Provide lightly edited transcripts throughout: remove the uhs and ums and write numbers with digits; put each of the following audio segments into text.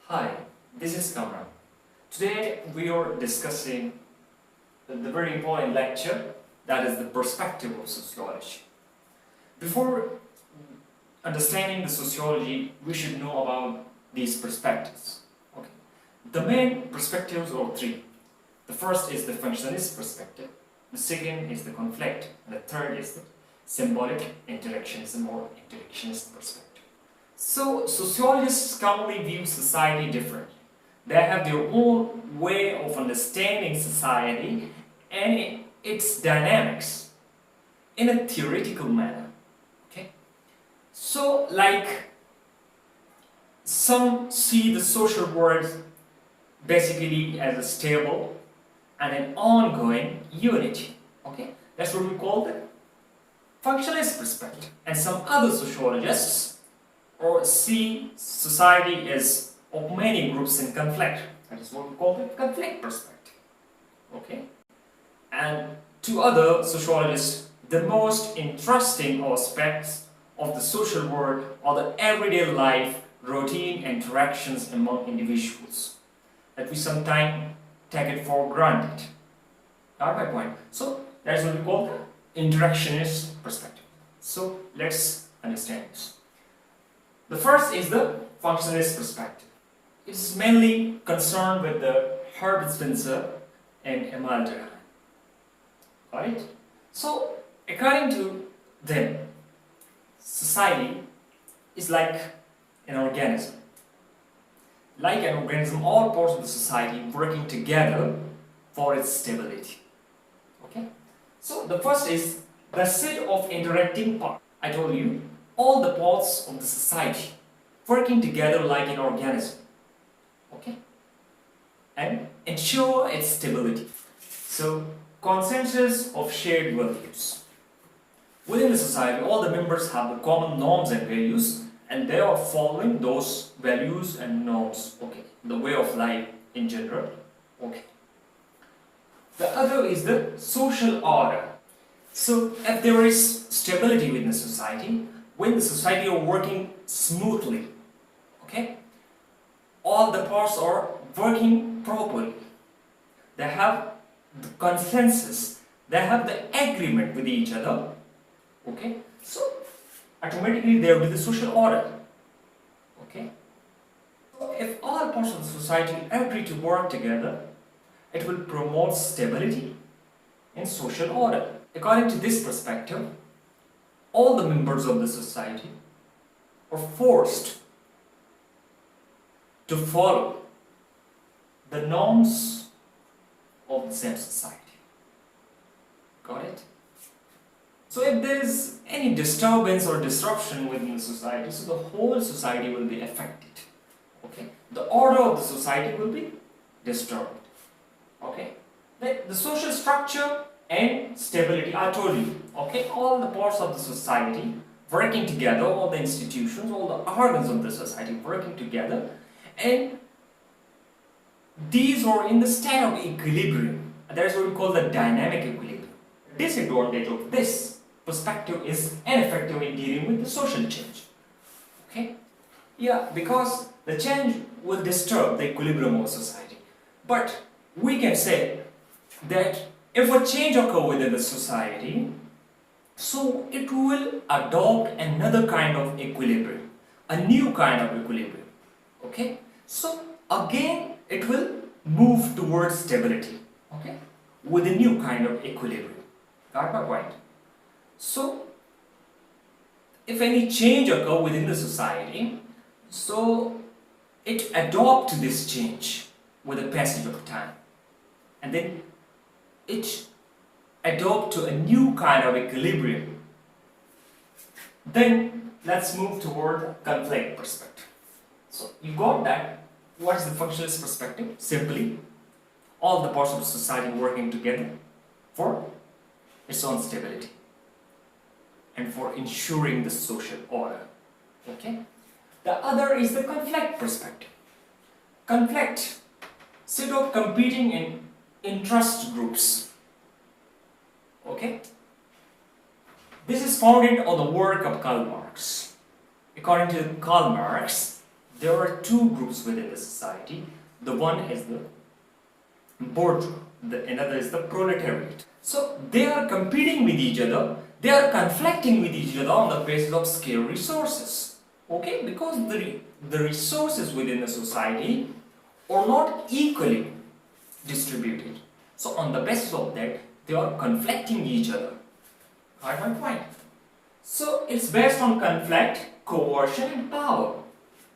Hi, this is Kamran. Today we are discussing the very important lecture, that is the perspective of sociology. Before understanding the sociology, we should know about these perspectives. Okay. The main perspectives are three. The first is the functionalist perspective, the second is the conflict, and the third is the symbolic interactionism or interactionist perspective. So, sociologists commonly view society differently. They have their own way of understanding society and its dynamics in a theoretical manner. Okay? So, like some see the social world basically as a stable and an ongoing unity. Okay? That's what we call the functionalist perspective. And some other sociologists or see society as of many groups in conflict. That is what we call the conflict perspective. Okay? And to other sociologists, the most interesting aspects of the social world are the everyday life, routine interactions among individuals that we sometimes take it for granted. Got my point? So that's what we call the interactionist perspective. So let's understand this. The first is the functionalist perspective. It is mainly concerned with the Herbert Spencer and Emile Durkheim. Right? So, according to them, society is like an organism. Like an organism, all parts of the society working together for its stability. Okay? So, the first is the set of interacting parts. I told you, all the parts of the society working together like an organism, okay, and ensure its stability. So, consensus of shared values. Within the society, all the members have the common norms and values, and they are following those values and norms, okay, the way of life in general, okay. The other is the social order. So, if there is stability within the society, when the society are working smoothly, okay, all the parts are working properly. They have the consensus, they have the agreement with each other, okay, so automatically there will be the social order, okay. So if all parts of the society agree to work together, it will promote stability and social order. According to this perspective, all the members of the society are forced to follow the norms of the same society. Got it? So if there is any disturbance or disruption within the society, so the whole society will be affected. Okay? The order of the society will be disturbed. Okay? The social structure and stability, I told you, okay, all the parts of the society working together, all the institutions, all the organs of the society working together, and these are in the state of equilibrium. That is what we call the dynamic equilibrium. Disadvantage of this perspective is ineffective in dealing with the social change. Okay? Yeah, because the change will disturb the equilibrium of society. But we can say that if a change occurs within the society, so it will adopt another kind of equilibrium, a new kind of equilibrium. Okay? So again, it will move towards stability. Okay? With a new kind of equilibrium. Got my point? So, if any change occurs within the society, so it adopts this change with the passage of time. And then it adopt to a new kind of equilibrium. Then let's move toward conflict perspective. So you got that. What is the functionalist perspective? Simply, all the parts of society working together for its own stability and for ensuring the social order. Okay? The other is the conflict perspective. Conflict, set of competing in interest groups. Okay? This is founded on the work of Karl Marx. According to Karl Marx, there are two groups within the society. The one is the bourgeois, another is the proletariat. So they are competing with each other, they are conflicting with each other on the basis of scarce resources. Okay, because the resources within the society are not equally distributed. So on the basis of that, they are conflicting each other. Got my point? So it's based on conflict, coercion and power.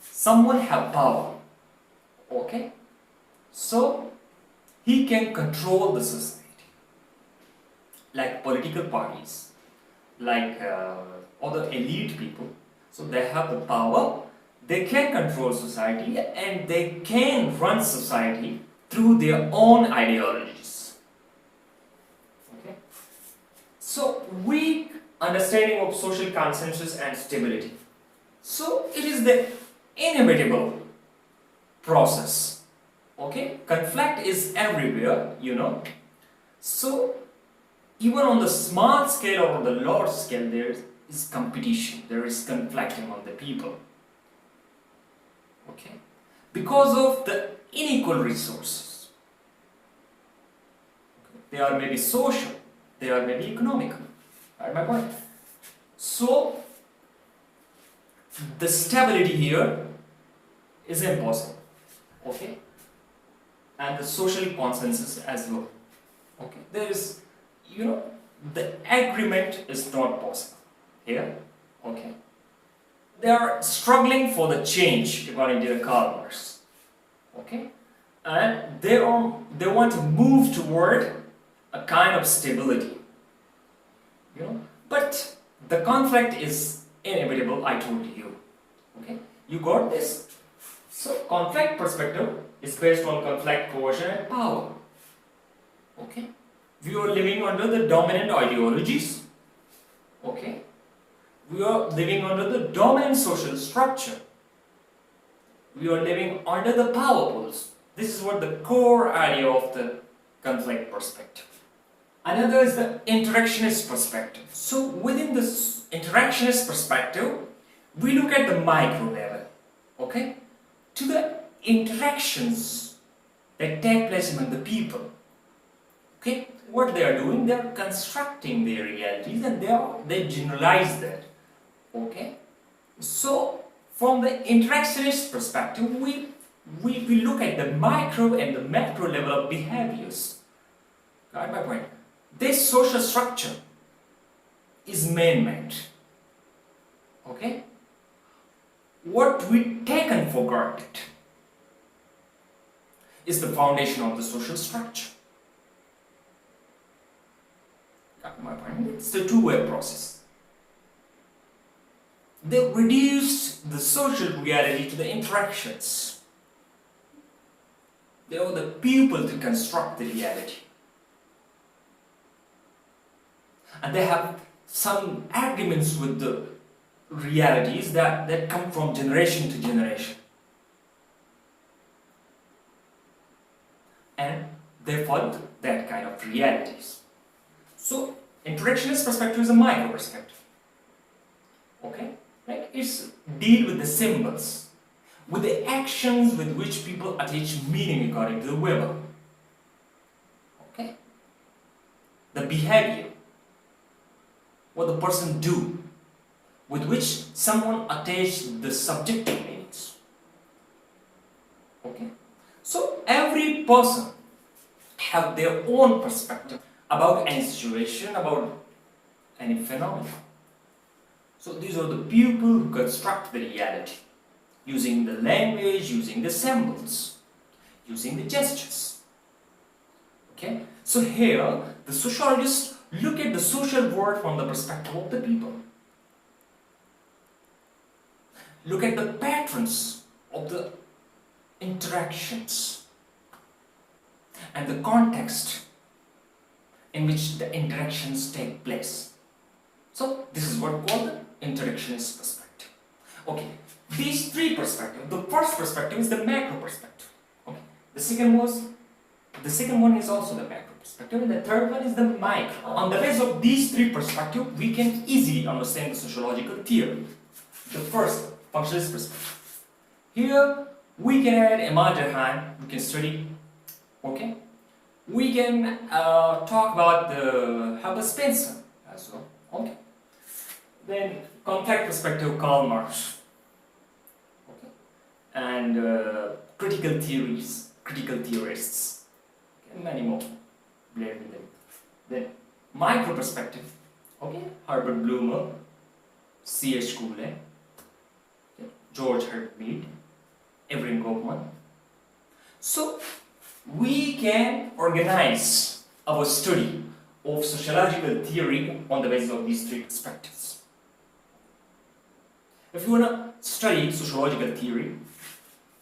Someone have power. Okay? So he can control the society. Like political parties, like other elite people. So they have the power, they can control society and they can run society through their own ideologies. Okay? So weak understanding of social consensus and stability. So it is the inevitable process. Okay? Conflict is everywhere, you know. So even on the small scale or on the large scale, there is competition, there is conflict among the people. Okay? Because of the unequal resources. Okay. They are maybe social, they are maybe economical. Right, my point? So, the stability here is impossible. Okay? And the social consensus as well. Okay? There is, you know, the agreement is not possible here. Okay? They are struggling for the change according to the Karl Marx. Okay? And they want to move toward a kind of stability. You know? But the conflict is inevitable, I told you. Okay? You got this? So conflict perspective is based on conflict, coercion and power. Okay? We are living under the dominant ideologies. Okay? We are living under the dominant social structure. We are living under the power poles. This is what the core idea of the conflict perspective. Another is the interactionist perspective. So within this interactionist perspective, we look at the micro level. Okay? To the interactions that take place among the people. Okay? What they are doing, they are constructing their realities and they generalize that. Okay? So, from the interactionist perspective, we look at the micro and the macro level of behaviors. Got my point? This social structure is man-made. Okay? What we taken for granted is the foundation of the social structure. Got my point? It's a two-way process. They reduced the social reality to the interactions. They are the people to construct the reality. And they have some arguments with the realities that come from generation to generation. And they follow that kind of realities. So, interactionist perspective is a micro perspective. Okay? Like it's deal with the symbols, with the actions with which people attach meaning according to the Weber. Okay? The behavior, what the person do, with which someone attach the subjective meanings. Okay? So every person have their own perspective about any situation, about any phenomenon. So these are the people who construct the reality, using the language, using the symbols, using the gestures. Okay? So here, the sociologists look at the social world from the perspective of the people. Look at the patterns of the interactions and the context in which the interactions take place. So this is what we call the interactionist perspective. Okay, these three perspectives. The first perspective is the macro perspective. Okay, the second one is also the macro perspective, and the third one is the micro. On the basis of these three perspectives, we can easily understand the sociological theory. The first, functionalist perspective. Here we can add Imad Jahan, we can study, okay? We can talk about the Herbert Spencer as well, okay? Then contact perspective, Karl Marx, okay? And critical theories, critical theorists, and many more. Then micro perspective, okay? Herbert Blumer, C.H. Cooley, okay? George Herbert Mead, Evelyn Goffman. So we can organize our study of sociological theory on the basis of these three perspectives. If you want to study sociological theory,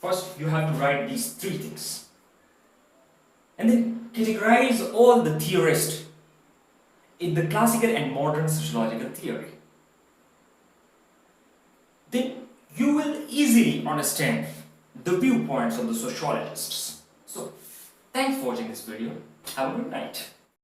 first you have to write these three things and then categorize all the theorists in the classical and modern sociological theory. Then you will easily understand the viewpoints of the sociologists. So, thanks for watching this video. Have a good night.